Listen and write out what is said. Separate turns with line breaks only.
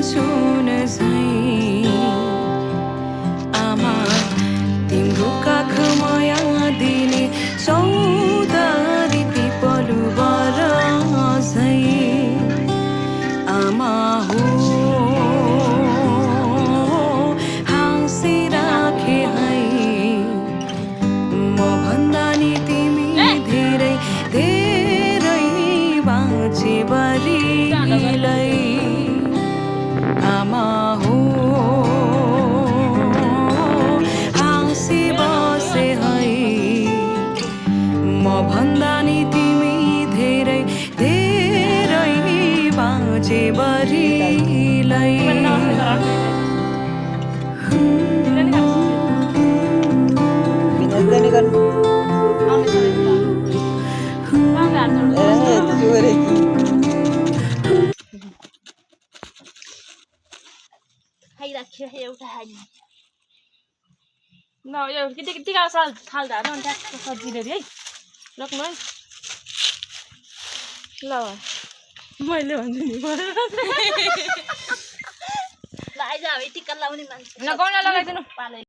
सुन झैं आमा तिम्रो काख माया दिने चौधरी पिपलु बर झैं आमा हो हाँसिराखे है म भन्दा नि तिमी धेरै धेरै बाँचे बरिलै आमा हो हाँसी बसे है म भन्दा नि तिमी धेरै धेरै बाँचे बरिलै
खाइराख्यो एउटा हानी न यो के साल खाल्दा न ट्याक्क सजिलो है लग्न है ल मैले भन्छु नि ल आइज अब टिक्का लाउने मान्छे ल गौना लगाइदिनु पाले